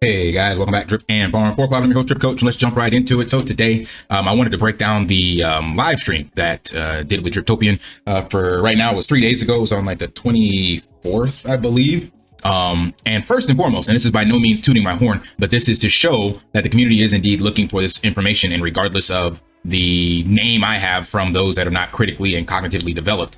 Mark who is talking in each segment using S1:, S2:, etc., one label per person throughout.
S1: Hey guys, welcome back. Drip and Farm 4 I'm your host, Drip Coach, and let's jump right into it. So today, I wanted to break down the live stream that did with Driptopian for right now. It was 3 days ago. It was on like the 24th, I believe. And first and foremost, and this is by no means tooting my horn, but this is to show that the community is indeed looking for this information, and regardless of the name I have from those that are not critically and cognitively developed,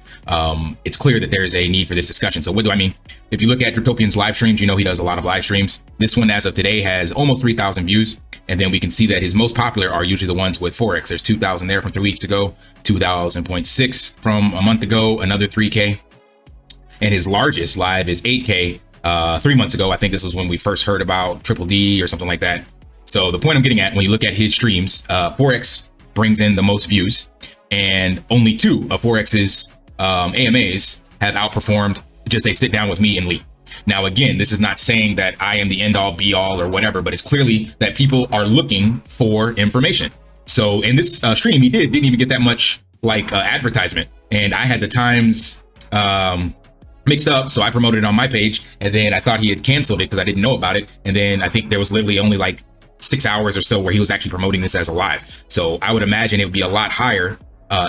S1: it's clear that there is a need for this discussion. So what do I mean? If you look at Driptopian's live streams, you know he does a lot of live streams. This one, as of today, has almost 3,000 views. And then we can see that his most popular are usually the ones with Forex. There's 2,000 there from 3 weeks ago, 2,000.6 from a month ago, another 3K. And his largest live is 8K 3 months ago. I think this was when we first heard about Triple D or something like that. So the point I'm getting at, when you look at his streams, Forex brings in the most views, and only 2 of Forex's AMAs have outperformed just a sit down with me and Lee. Now, again, this is not saying that I am the end all be all or whatever, but it's clearly that people are looking for information. So in this stream, he didn't even get that much like advertisement, and I had the times mixed up. So I promoted it on my page, and then I thought he had canceled it because I didn't know about it. And then I think there was literally only like 6 hours or so where he was actually promoting this as a live. So I would imagine it would be a lot higher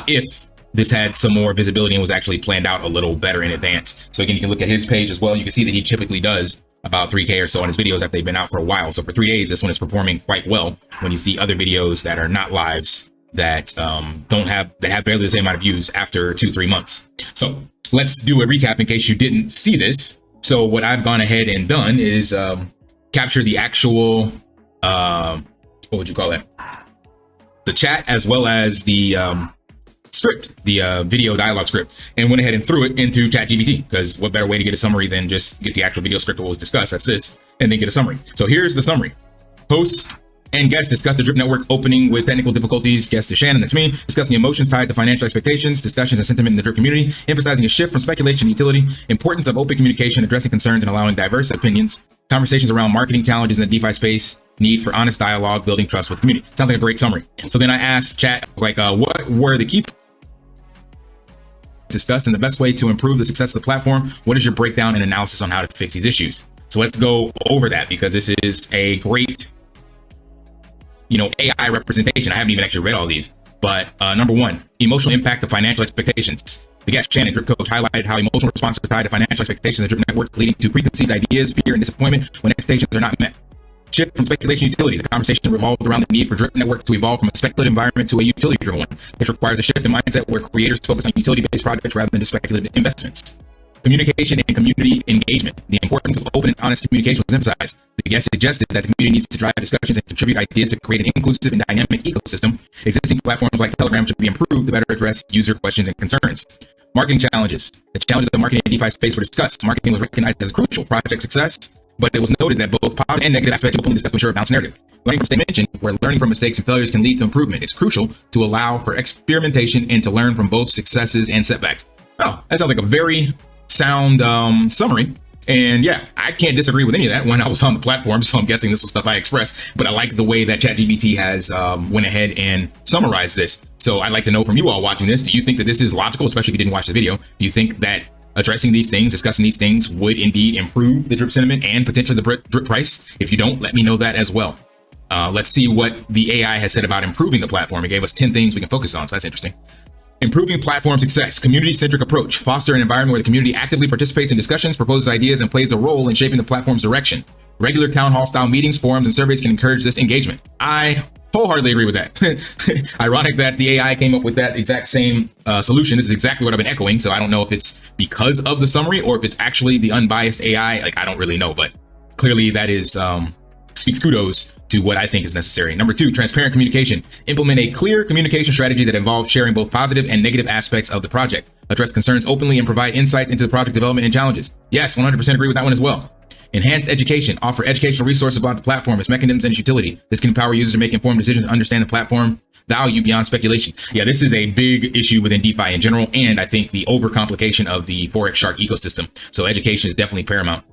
S1: if this had some more visibility and was actually planned out a little better in advance. So again, you can look at his page as well. You can see that he typically does about 3K or so on his videos after they've been out for a while. So for 3 days, this one is performing quite well when you see other videos that are not lives that have barely the same amount of views after 2-3 months. So let's do a recap in case you didn't see this. So what I've gone ahead and done is capture the actual what would you call it? The chat, as well as the script, the video dialogue script, and went ahead and threw it into ChatGPT, because what better way to get a summary than just get the actual video script of what was discussed, that's this, and then get a summary. So here's the summary. Hosts and guests discuss the Drip Network opening with technical difficulties. Guest is Shannon, that's me, discussing emotions tied to financial expectations, discussions and sentiment in the Drip community, emphasizing a shift from speculation to utility, importance of open communication, addressing concerns and allowing diverse opinions, conversations around marketing challenges in the DeFi space, need for honest dialogue, building trust with the community. Sounds like a great summary. So then I asked chat, I was like, what were the key discussed and the best way to improve the success of the platform? What is your breakdown and analysis on how to fix these issues? So let's go over that, because this is a great, AI representation. I haven't even actually read all these, but number 1, emotional impact of financial expectations. The guest, Shannon, Drip Coach, highlighted how emotional responses are tied to financial expectations in the Drip Network, leading to preconceived ideas, fear, and disappointment when expectations are not met. Shift from speculation to utility. The conversation revolved around the need for Drip Network to evolve from a speculative environment to a utility-driven one, which requires a shift in mindset where creators focus on utility-based projects rather than just speculative investments. Communication and community engagement. The importance of open and honest communication was emphasized. The guest suggested that the community needs to drive discussions and contribute ideas to create an inclusive and dynamic ecosystem. Existing platforms like Telegram should be improved to better address user questions and concerns. Marketing challenges. The challenges of marketing in DeFi space were discussed. Marketing was recognized as crucial project success, but it was noted that both positive and negative aspects will be discussed to ensure a balanced narrative. Learning from mentioned, where learning from mistakes and failures can lead to improvement. It's crucial to allow for experimentation and to learn from both successes and setbacks. Oh, that sounds like a very sound summary. And yeah, I can't disagree with any of that when I was on the platform, so I'm guessing this was stuff I expressed, but I like the way that ChatGPT has went ahead and summarized this. So I'd like to know from you all watching this, do you think that this is logical, especially if you didn't watch the video? Do you think that addressing these things, discussing these things would indeed improve the drip sentiment and potentially the drip price? If you don't, let me know that as well. Let's see what the AI has said about improving the platform. It gave us 10 things we can focus on, so that's interesting. Improving platform success, community-centric approach, foster an environment where the community actively participates in discussions, proposes ideas, and plays a role in shaping the platform's direction. Regular town hall style meetings, forums, and surveys can encourage this engagement. I wholeheartedly agree with that. Ironic that the AI came up with that exact same solution. This is exactly what I've been echoing, so I don't know if it's because of the summary or if it's actually the unbiased AI. Like, I don't really know, but clearly that is speaks kudos to what I think is necessary. Number 2, transparent communication. Implement a clear communication strategy that involves sharing both positive and negative aspects of the project. Address concerns openly and provide insights into the project development and challenges. Yes, 100% agree with that one as well. Enhanced education. Offer educational resources about the platform, its mechanisms, and its utility. This can empower users to make informed decisions and understand the platform value beyond speculation. Yeah, this is a big issue within DeFi in general, and I think the overcomplication of the Forex Shark ecosystem. So education is definitely paramount.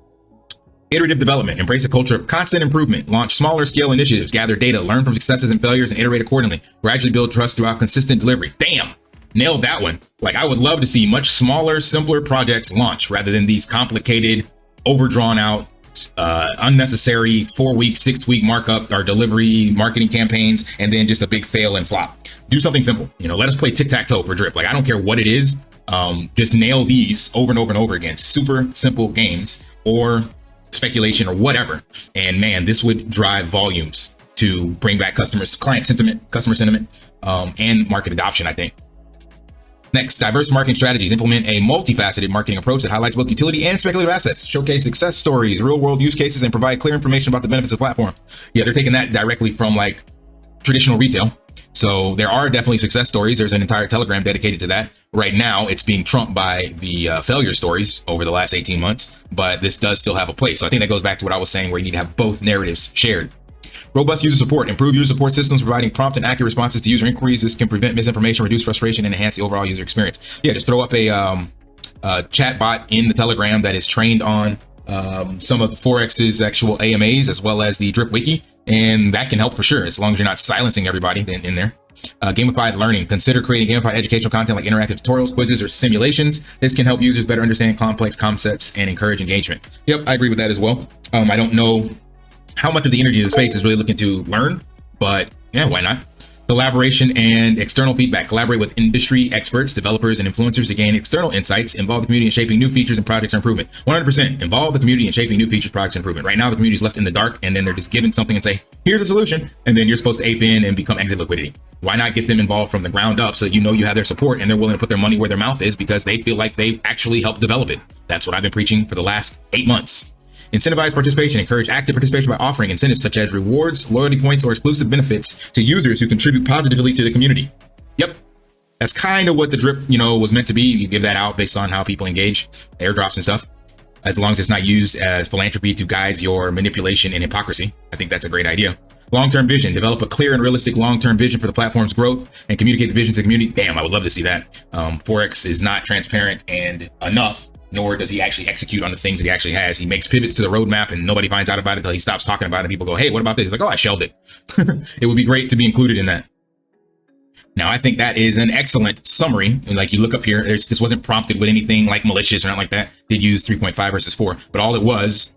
S1: Iterative development. Embrace a culture of constant improvement. Launch smaller scale initiatives. Gather data. Learn from successes and failures and iterate accordingly. Gradually build trust throughout consistent delivery. Damn! Nailed that one. Like, I would love to see much smaller, simpler projects launch rather than these complicated, overdrawn out unnecessary 4-week, 6-week markup or delivery marketing campaigns, and then just a big fail and flop. Do something simple. You know, let us play tic-tac-toe for drip. Like, I don't care what it is. Just nail these over and over and over again. Super simple games or speculation or whatever. And man, this would drive volumes to bring back customers, client sentiment, customer sentiment, and market adoption, I think. Next, diverse marketing strategies. Implement a multifaceted marketing approach that highlights both utility and speculative assets. Showcase success stories, real world use cases, and provide clear information about the benefits of the platform. Yeah, they're taking that directly from like traditional retail. So there are definitely success stories. There's an entire Telegram dedicated to that. Right now, it's being trumped by the failure stories over the last 18 months, but this does still have a place. So I think that goes back to what I was saying, where you need to have both narratives shared. Robust user support. Improve user support systems, providing prompt and accurate responses to user inquiries. This can prevent misinformation, reduce frustration, and enhance the overall user experience. Yeah, just throw up a chat bot in the Telegram that is trained on some of the Forex's actual AMAs, as well as the Drip Wiki, and that can help for sure, as long as you're not silencing everybody in there. Gamified learning. Consider creating gamified educational content like interactive tutorials, quizzes, or simulations. This can help users better understand complex concepts and encourage engagement. Yep, I agree with that as well. I don't know how much of the energy of the space is really looking to learn, but yeah, why not? Collaboration and external feedback. Collaborate with industry experts, developers, and influencers to gain external insights. Involve the community in shaping new features and projects for improvement. 100% involve the community in shaping new features, projects, and improvement. Right now, the community is left in the dark, and then they're just given something and say, here's a solution. And then you're supposed to ape in and become exit liquidity. Why not get them involved from the ground up so that you know you have their support and they're willing to put their money where their mouth is because they feel like they actually helped develop it. That's what I've been preaching for the last 8 months. Incentivize participation. Encourage active participation by offering incentives such as rewards, loyalty points, or exclusive benefits to users who contribute positively to the community. Yep. That's kind of what the drip, was meant to be. You give that out based on how people engage, airdrops and stuff, as long as it's not used as philanthropy to guise your manipulation and hypocrisy. I think that's a great idea. Long-term vision. Develop a clear and realistic long-term vision for the platform's growth and communicate the vision to the community. Damn, I would love to see that. Forex is not transparent and enough, nor does he actually execute on the things that he actually has. He makes pivots to the roadmap and nobody finds out about it until he stops talking about it. People go, hey, what about this? He's like, oh, I shelved it. It would be great to be included in that. Now, I think that is an excellent summary. And like you look up here, this wasn't prompted with anything like malicious or not like that. Did use 3.5 versus 4, but all it was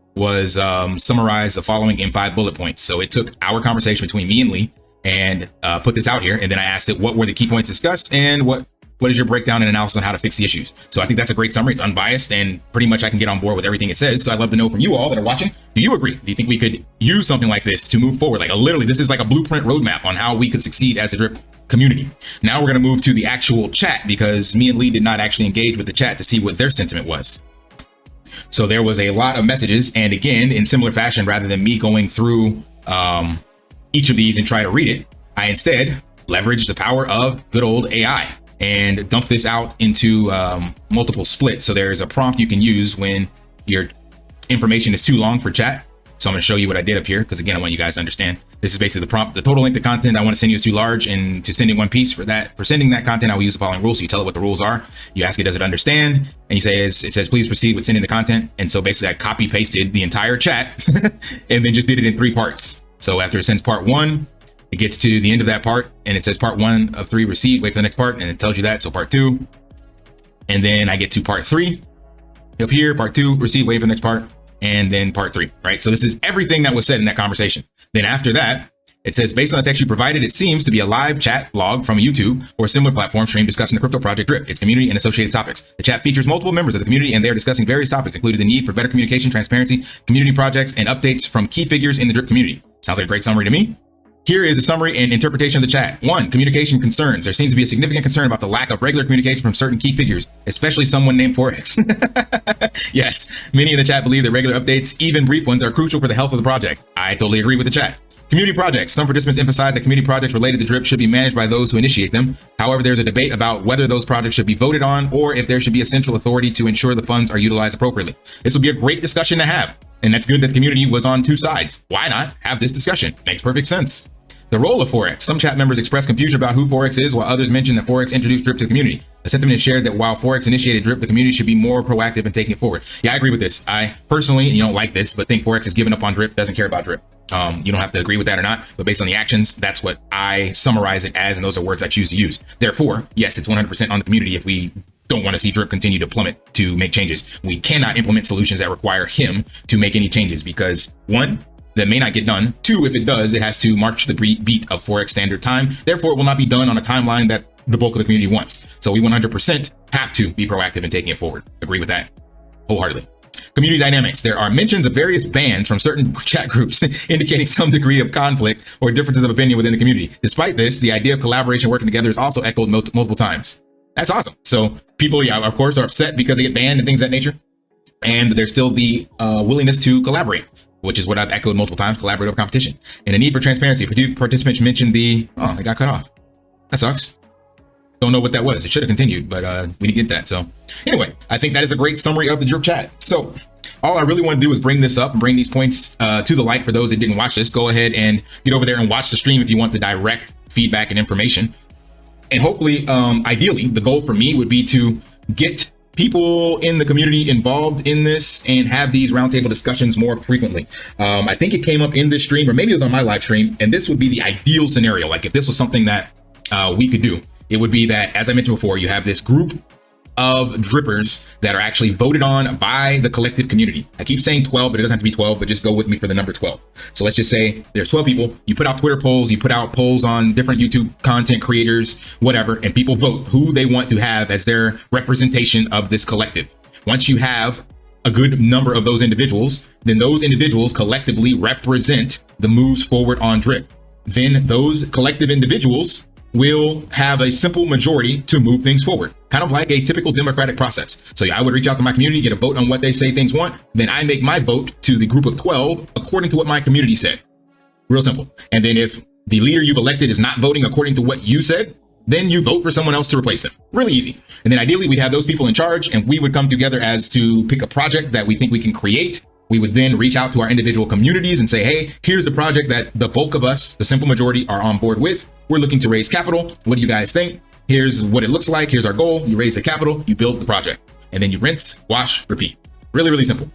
S1: summarize the following in 5 bullet points. So it took our conversation between me and Lee and put this out here. And then I asked it, what were the key points discussed and what is your breakdown and analysis on how to fix the issues? So I think that's a great summary. It's unbiased and pretty much I can get on board with everything it says. So I'd love to know from you all that are watching, do you agree? Do you think we could use something like this to move forward? Like literally, this is like a blueprint roadmap on how we could succeed as a drip community. Now we're going to move to the actual chat because me and Lee did not actually engage with the chat to see what their sentiment was. So there was a lot of messages. And again, in similar fashion, rather than me going through each of these and try to read it, I instead leveraged the power of good old AI and dump this out into multiple splits. So there's a prompt you can use when your information is too long for chat. So I'm going to show you what I did up here because again, I want you guys to understand. This is basically the prompt. The total length of content I want to send you is too large, and to send in one piece for sending that content, I will use the following rules. So you tell it what the rules are. You ask it, does it understand? And you say, it says, please proceed with sending the content. And so basically I copy pasted the entire chat and then just did it in 3 parts. So after it sends part 1, it gets to the end of that part and it says part 1 of 3 received, wait for the next part, and it tells you that. So part 2, and then I get to part 3 up here, part 2 received, wait for the next part, and then part 3, right? So this is everything that was said in that conversation. Then after that, it says, based on the text you provided, it seems to be a live chat log from YouTube or similar platform stream discussing the crypto project Drip, its community, and associated topics. The chat features multiple members of the community, and they are discussing various topics, including the need for better communication, transparency, community projects, and updates from key figures in the Drip community. Sounds like a great summary to me. Here is a summary and interpretation of the chat. 1, communication concerns. There seems to be a significant concern about the lack of regular communication from certain key figures, especially someone named Forex. Yes, many in the chat believe that regular updates, even brief ones, are crucial for the health of the project. I totally agree with the chat. Community projects. Some participants emphasize that community projects related to Drip should be managed by those who initiate them. However, there's a debate about whether those projects should be voted on or if there should be a central authority to ensure the funds are utilized appropriately. This will be a great discussion to have. And that's good that the community was on 2 sides. Why not have this discussion? Makes perfect sense. The role of Forex. Some chat members express confusion about who Forex is, while others mention that Forex introduced Drip to the community. The sentiment is shared that while Forex initiated Drip, the community should be more proactive in taking it forward. Yeah, I agree with this. I personally, don't like this, but think Forex has given up on Drip, doesn't care about Drip. You don't have to agree with that or not, but based on the actions, that's what I summarize it as, and those are words I choose to use. Therefore, yes, it's 100% on the community if we don't want to see Drip continue to plummet to make changes. We cannot implement solutions that require him to make any changes because one, that may not get done. Two, if it does, it has to march the beat of Forex standard time. Therefore, it will not be done on a timeline that the bulk of the community wants. So we 100% have to be proactive in taking it forward. Agree with that wholeheartedly. Community dynamics. There are mentions of various bans from certain chat groups indicating some degree of conflict or differences of opinion within the community. Despite this, the idea of collaboration working together is also echoed multiple times. That's awesome. So people, yeah, of course, are upset because they get banned and things of that nature. And there's still the willingness to collaborate, which is what I've echoed multiple times, collaborative competition. And the need for transparency. Participants mentioned it got cut off. That sucks. Don't know what that was. It should have continued, but we didn't get that. So anyway, I think that is a great summary of the Drip chat. So all I really want to do is bring this up and bring these points to the light for those that didn't watch this. Go ahead and get over there and watch the stream if you want the direct feedback and information. And hopefully, ideally, the goal for me would be to get people in the community involved in this and have these roundtable discussions more frequently. I think it came up in this stream, or maybe it was on my live stream, and this would be the ideal scenario. Like if this was something that we could do, it would be that, as I mentioned before, you have this group of drippers that are actually voted on by the collective community. I keep saying 12, but it doesn't have to be 12, but just go with me for the number 12. So let's just say there's 12 people. You put out Twitter polls, you put out polls on different YouTube content creators, whatever, and people vote who they want to have as their representation of this collective. Once you have a good number of those individuals, then those individuals collectively represent the moves forward on Drip. Then those collective individuals will have a simple majority to move things forward, kind of like a typical democratic process. So I would reach out to my community, get a vote on what they say things want. Then I make my vote to the group of 12 according to what my community said. Real simple. And then if the leader you've elected is not voting according to what you said, then you vote for someone else to replace them. Really easy. And then ideally we'd have those people in charge and we would come together as to pick a project that we think we can create. We would then reach out to our individual communities and say, hey, here's the project that the bulk of us, the simple majority, are on board with. We're looking to raise capital. What do you guys think? Here's what it looks like. Here's our goal. You raise the capital, you build the project, and then you rinse, wash, repeat. Really, really simple.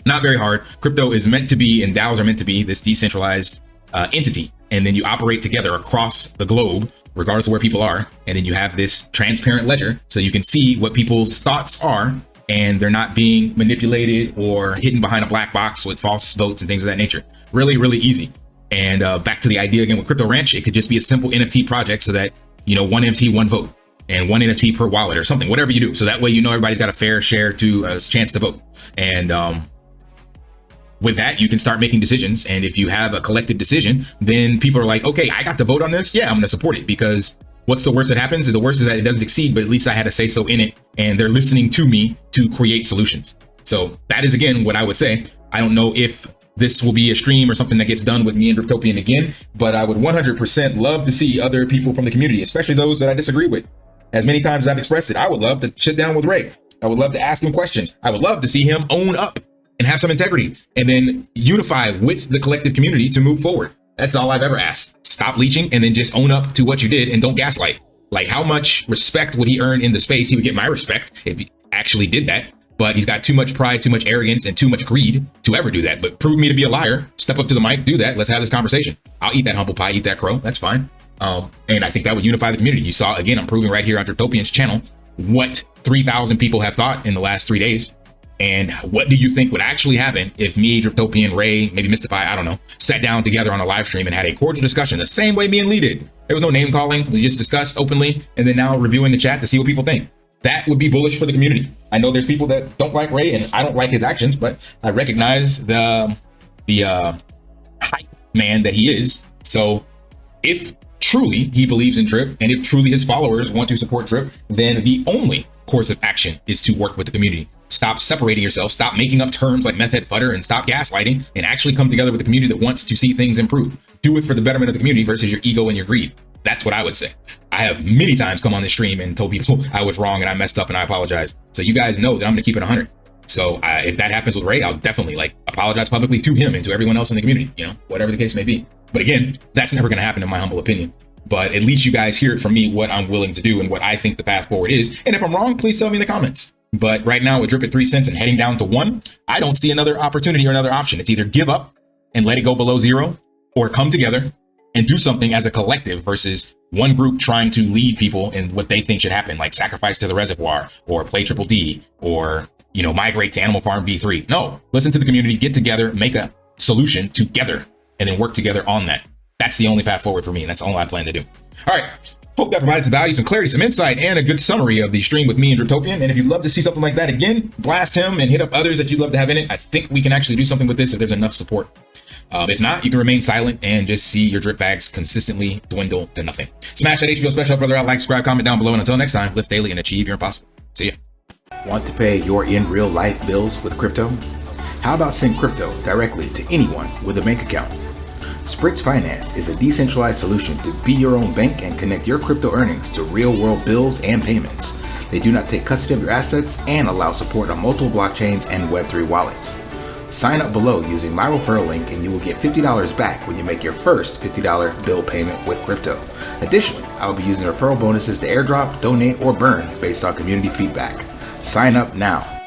S1: Not very hard. Crypto is meant to be, and DAOs are meant to be, this decentralized entity. And then you operate together across the globe, regardless of where people are. And then you have this transparent ledger so you can see what people's thoughts are, and they're not being manipulated or hidden behind a black box with false votes and things of that nature. Really, really easy. And back to the idea again with Crypto Ranch, it could just be a simple NFT project so that, you know, one NFT, one vote, and one NFT per wallet or something, whatever you do. So that way, you know, everybody's got a fair share to a chance to vote. And with that, you can start making decisions. And if you have a collective decision, then people are like, okay, I got to vote on this. Yeah, I'm going to support it, because what's the worst that happens? The worst is that it doesn't succeed, but at least I had a say so in it, and they're listening to me to create solutions. So that is, again, what I would say. I don't know if this will be a stream or something that gets done with me and Driptopian again, but I would 100% love to see other people from the community, especially those that I disagree with. As many times as I've expressed it, I would love to sit down with Ray. I would love to ask him questions. I would love to see him own up and have some integrity, and then unify with the collective community to move forward. That's all I've ever asked. Stop leeching and then just own up to what you did and don't gaslight. Like, how much respect would he earn in the space? He would get my respect if he actually did that. But he's got too much pride, too much arrogance, and too much greed to ever do that. But prove me to be a liar. Step up to the mic, do that. Let's have this conversation. I'll eat that humble pie, eat that crow. That's fine. And I think that would unify the community. You saw, again, I'm proving right here on Driptopian's channel what 3,000 people have thought in the last 3 days. And what do you think would actually happen if me, Driptopian, Ray, maybe Mystify, I don't know, sat down together on a live stream and had a cordial discussion the same way me and Lee did? There was no name calling. We just discussed openly, and then now reviewing the chat to see what people think. That would be bullish for the community. I know there's people that don't like Ray, and I don't like his actions, but I recognize the hype man that he is. So if truly he believes in Drip, and if truly his followers want to support Drip, then the only course of action is to work with the community. Stop separating yourself, stop making up terms like meth head fudder, and stop gaslighting, and actually come together with the community that wants to see things improve. Do it for the betterment of the community versus your ego and your greed. That's what I would say. I have many times come on this stream and told people I was wrong and I messed up and I apologize. So you guys know that I'm gonna keep it 100. So if that happens with Ray, I'll definitely apologize publicly to him and to everyone else in the community, you know, whatever the case may be. But again, that's never gonna happen in my humble opinion. But at least you guys hear it from me, what I'm willing to do and what I think the path forward is. And if I'm wrong, please tell me in the comments. But right now with Drip at 3 cents and heading down to 1, I don't see another opportunity or another option. It's either give up and let it go below 0, or come together and do something as a collective versus one group trying to lead people in what they think should happen, like sacrifice to the reservoir or play triple D or, you know, migrate to Animal Farm V3. No, listen to the community, get together, make a solution together, and then work together on that. That's the only path forward for me, and that's all I plan to do. All right. Hope that provided some value, some clarity, some insight, and a good summary of the stream with me and Driptopian. And if you'd love to see something like that again, blast him and hit up others that you'd love to have in it. I think we can actually do something with this if there's enough support. If not, you can remain silent and just see your drip bags consistently dwindle to nothing. Smash that HBO special brother out, like, subscribe, comment down below, and until next time, lift daily and achieve your impossible. See ya.
S2: Want to pay your in real life bills with crypto? How about send crypto directly to anyone with a bank account? SPRITZ Finance is a decentralized solution to be your own bank and connect your crypto earnings to real-world bills and payments. They do not take custody of your assets and allow support on multiple blockchains and Web3 wallets. Sign up below using my referral link and you will get $50 back when you make your first $50 bill payment with crypto. Additionally, I will be using referral bonuses to airdrop, donate, or burn based on community feedback. Sign up now.